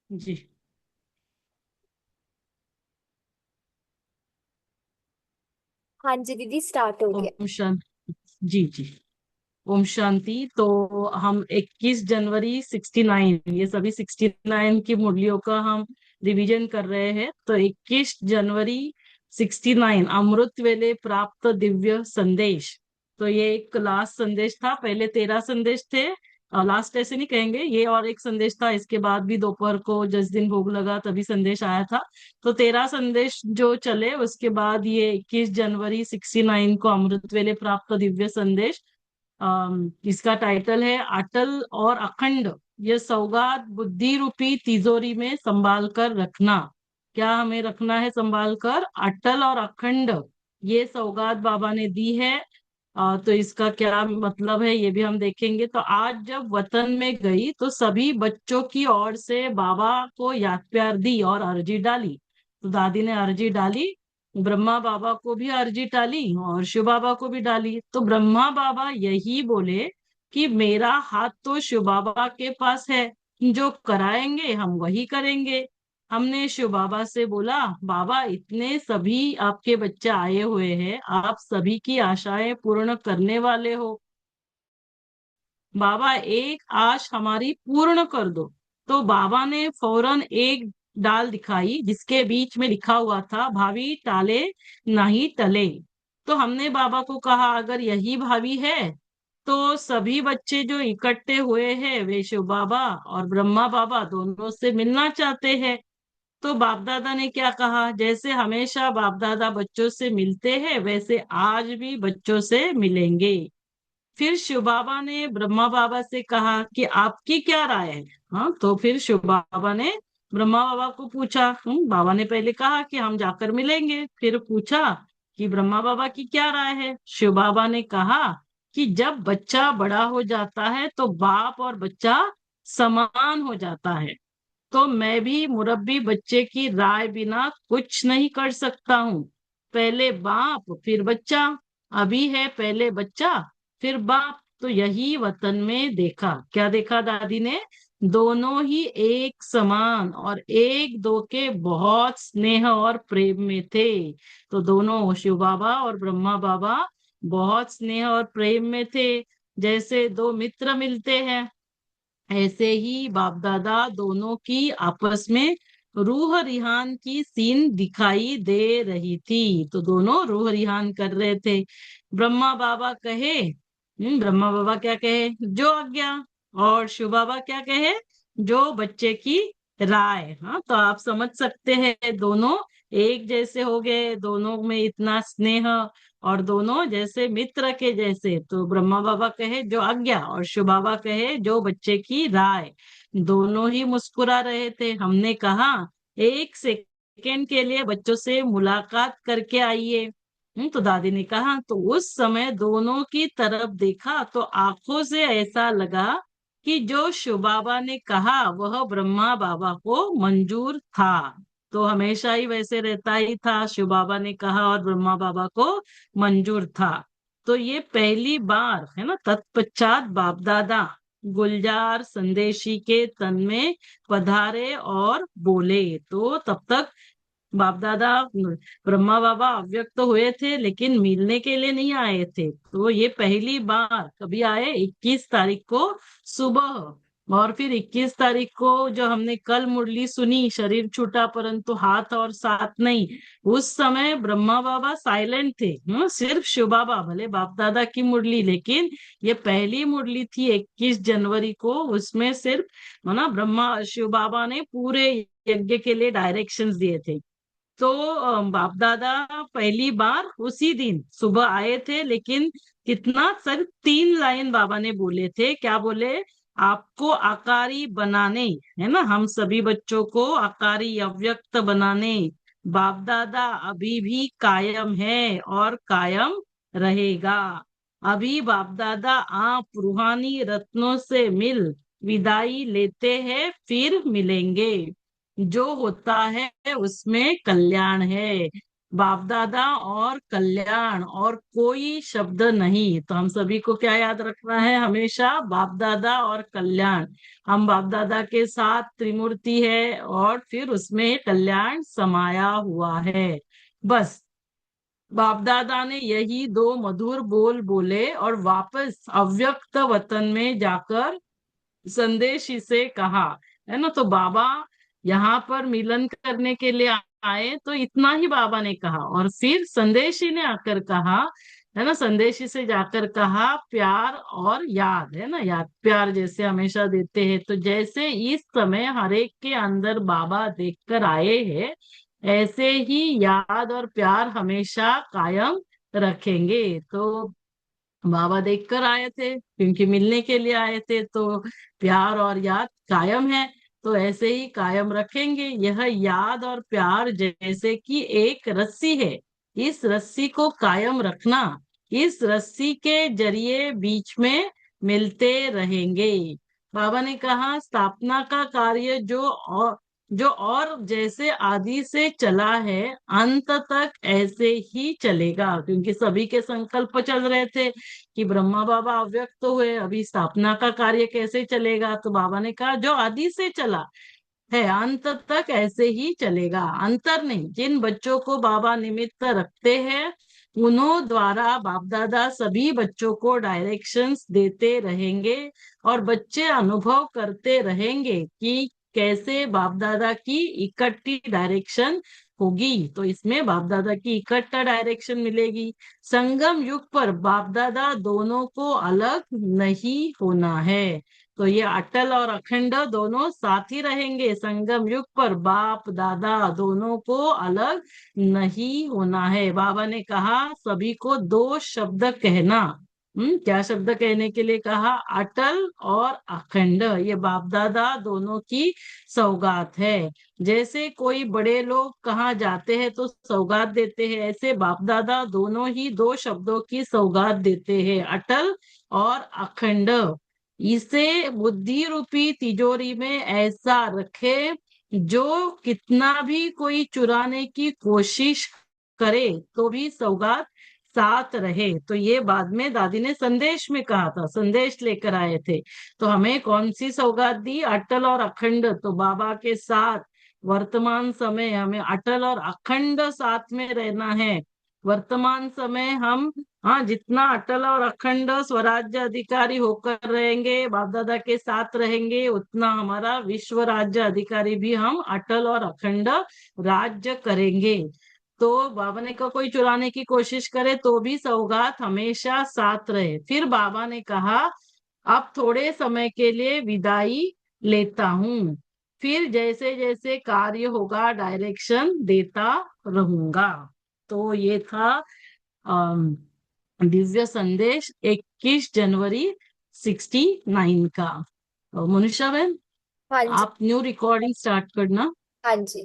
जी। हाँ जी दीदी, स्टार्ट हो गया। ओम शांति। जी जी। ओम शांति। तो हम 21 जनवरी 69, ये सभी 69 की मुरलियों का हम रिवीजन कर रहे हैं। तो 21 जनवरी 69 अमृत वेले प्राप्त दिव्य संदेश। तो ये एक लास्ट संदेश था, पहले 13 संदेश थे। लास्ट ऐसे नहीं कहेंगे, ये और एक संदेश था, इसके बाद भी दोपहर को जिस दिन भोग लगा तभी संदेश आया था। तो 13 संदेश जो चले, उसके बाद ये 21 जनवरी 69 को अमृत वेले प्राप्त दिव्य संदेश। इसका टाइटल है अटल और अखंड, ये सौगात बुद्धि रूपी तिजोरी में संभाल कर रखना। क्या हमें रखना है संभाल कर? अटल और अखंड ये सौगात बाबा ने दी है। तो इसका क्या मतलब है ये भी हम देखेंगे। तो आज जब वतन में गई तो सभी बच्चों की ओर से बाबा को याद प्यार दी और अर्जी डाली। तो दादी ने अर्जी डाली, ब्रह्मा बाबा को भी अर्जी डाली और शिव बाबा को भी डाली। तो ब्रह्मा बाबा यही बोले कि मेरा हाथ तो शिव बाबा के पास है, जो कराएंगे हम वही करेंगे। हमने शिव बाबा से बोला, बाबा इतने सभी आपके बच्चे आए हुए हैं, आप सभी की आशाएं पूर्ण करने वाले हो, बाबा एक आश हमारी पूर्ण कर दो। तो बाबा ने फौरन एक डाल दिखाई जिसके बीच में लिखा हुआ था, भावी टाले नहीं टले। तो हमने बाबा को कहा, अगर यही भावी है तो सभी बच्चे जो इकट्ठे हुए हैं वे शिव बाबा और ब्रह्मा बाबा दोनों से मिलना चाहते हैं। तो बाप दादा ने क्या कहा, जैसे हमेशा बाप दादा बच्चों से मिलते हैं वैसे आज भी बच्चों से मिलेंगे। फिर शिव बाबा ने ब्रह्मा बाबा से कहा कि आपकी क्या राय है। हाँ, तो फिर शिव बाबा ने ब्रह्मा बाबा को पूछा। बाबा ने पहले कहा कि हम जाकर मिलेंगे, फिर पूछा कि ब्रह्मा बाबा की क्या राय है। शिव बाबा ने कहा कि जब बच्चा बड़ा हो जाता है तो बाप और बच्चा समान हो जाता है। तो मैं भी मुरब्बी बच्चे की राय बिना कुछ नहीं कर सकता हूँ। पहले बाप फिर बच्चा, अभी है पहले बच्चा फिर बाप। तो यही वतन में देखा, क्या देखा दादी ने? दोनों ही एक समान और एक दो के बहुत स्नेह और प्रेम में थे। तो दोनों शिव बाबा और ब्रह्मा बाबा बहुत स्नेह और प्रेम में थे। जैसे दो मित्र मिलते हैं, ऐसे ही बाप दादा दोनों की आपस में रूह रिहान की सीन दिखाई दे रही थी। तो दोनों रूह रिहान कर रहे थे। ब्रह्मा बाबा कहे, ब्रह्मा बाबा क्या कहे, जो आज्ञा। और शिव बाबा क्या कहे, जो बच्चे की राय। हाँ, तो आप समझ सकते हैं दोनों एक जैसे हो गए, दोनों में इतना स्नेह और दोनों जैसे मित्र के जैसे। तो ब्रह्मा बाबा कहे जो आज्ञा और शिव बाबा कहे जो बच्चे की राय। दोनों ही मुस्कुरा रहे थे। हमने कहा, एक सेकेंड के लिए बच्चों से मुलाकात करके आइए। तो दादी ने कहा, तो उस समय दोनों की तरफ देखा तो आंखों से ऐसा लगा कि जो शिव बाबा ने कहा वह ब्रह्मा बाबा को मंजूर था। तो हमेशा ही वैसे रहता ही था, शिव बाबा ने कहा और ब्रह्मा बाबा को मंजूर था। तो ये पहली बार है ना। तत्पश्चात बाप दादा गुलजार संदेशी के तन में पधारे और बोले। तो तब तक बाप दादा ब्रह्मा बाबा अव्यक्त हुए थे लेकिन मिलने के लिए नहीं आए थे। तो ये पहली बार कभी आए, 21 तारीख को सुबह। और फिर 21 तारीख को जो हमने कल मुरली सुनी, शरीर छूटा परंतु हाथ और साथ नहीं, उस समय ब्रह्मा बाबा साइलेंट थे। सिर्फ शिव बाबा, भले बाप दादा की मुरली, लेकिन ये पहली मुरली थी 21 जनवरी को, उसमें सिर्फ ना ब्रह्मा शिव बाबा ने पूरे यज्ञ के लिए डायरेक्शंस दिए थे। तो बाप दादा पहली बार उसी दिन सुबह आए थे, लेकिन कितना, सिर्फ 3 लाइन बाबा ने बोले थे। क्या बोले? आपको आकारी बनाने, है ना, हम सभी बच्चों को आकारी अव्यक्त बनाने बाप दादा अभी भी कायम है और कायम रहेगा। अभी बाप दादा आप रूहानी रत्नों से मिल विदाई लेते हैं, फिर मिलेंगे। जो होता है उसमें कल्याण है। बाप दादा और कल्याण, और कोई शब्द नहीं। तो हम सभी को क्या याद रखना है, हमेशा बाप दादा और कल्याण। हम बाप दादा के साथ त्रिमूर्ति है और फिर उसमें कल्याण समाया हुआ है। बस बाप दादा ने यही दो मधुर बोल बोले और वापस अव्यक्त वतन में जाकर संदेश इसे कहा, है ना। तो बाबा यहाँ पर मिलन करने के लिए आए, तो इतना ही बाबा ने कहा, और फिर संदेशी ने आकर कहा, है ना, संदेशी से जाकर कहा प्यार और याद, है ना, याद प्यार जैसे हमेशा देते हैं। तो जैसे इस समय हर एक के अंदर बाबा देखकर आए हैं, ऐसे ही याद और प्यार हमेशा कायम रखेंगे। तो बाबा देखकर आए थे, क्योंकि मिलने के लिए आए थे, तो प्यार और याद कायम है, तो ऐसे ही कायम रखेंगे। यह याद और प्यार जैसे कि एक रस्सी है, इस रस्सी को कायम रखना, इस रस्सी के जरिए बीच में मिलते रहेंगे। बाबा ने कहा स्थापना का कार्य जो और जैसे आदि से चला है, अंत तक ऐसे ही चलेगा, क्योंकि सभी के संकल्प चल रहे थे कि ब्रह्मा बाबा अव्यक्त हुए, अभी स्थापना का कार्य कैसे चलेगा। तो बाबा ने कहा जो आदि से चला है अंत तक ऐसे ही चलेगा, अंतर नहीं। जिन बच्चों को बाबा निमित्त रखते हैं, उन्हों द्वारा बाप दादा सभी बच्चों को डायरेक्शंस देते रहेंगे, और बच्चे अनुभव करते रहेंगे कि कैसे बाप दादा की इकट्ठी डायरेक्शन होगी। तो इसमें बाप दादा की इकट्ठा डायरेक्शन मिलेगी। संगम युग पर बाप दादा दोनों को अलग नहीं होना है। तो ये अटल और अखंड दोनों साथ ही रहेंगे। संगम युग पर बाप दादा दोनों को अलग नहीं होना है। बाबा ने कहा सभी को दो शब्द कहना। क्या शब्द कहने के लिए कहा, अटल और अखंड। ये बाप दादा दोनों की सौगात है। जैसे कोई बड़े लोग कहाँ जाते हैं तो सौगात देते हैं, ऐसे बाप दादा दोनों ही दो शब्दों की सौगात देते हैं, अटल और अखंड। इसे बुद्धि रूपी तिजोरी में ऐसा रखे, जो कितना भी कोई चुराने की कोशिश करे तो भी सौगात साथ रहे। तो ये बाद में दादी ने संदेश में कहा था, संदेश लेकर आए थे। तो हमें कौन सी सौगात दी, अटल और अखंड। तो बाबा के साथ वर्तमान समय हमें अटल और अखंड साथ में रहना है। वर्तमान समय हम, हाँ, जितना अटल और अखंड स्वराज्य अधिकारी होकर रहेंगे, बाप दादा के साथ रहेंगे, उतना हमारा विश्व राज्य अधिकारी भी हम अटल और अखंड राज्य करेंगे। तो बाबा ने कहा कोई चुराने की कोशिश करे तो भी सौगात हमेशा साथ रहे। फिर बाबा ने कहा अब थोड़े समय के लिए विदाई लेता हूँ, फिर जैसे जैसे कार्य होगा डायरेक्शन देता रहूंगा। तो ये था अम, दिव्य संदेश 21 जनवरी 69 का। तो मनीषा बहन, हाँ जी। आप न्यू रिकॉर्डिंग स्टार्ट करना। हाँ जी।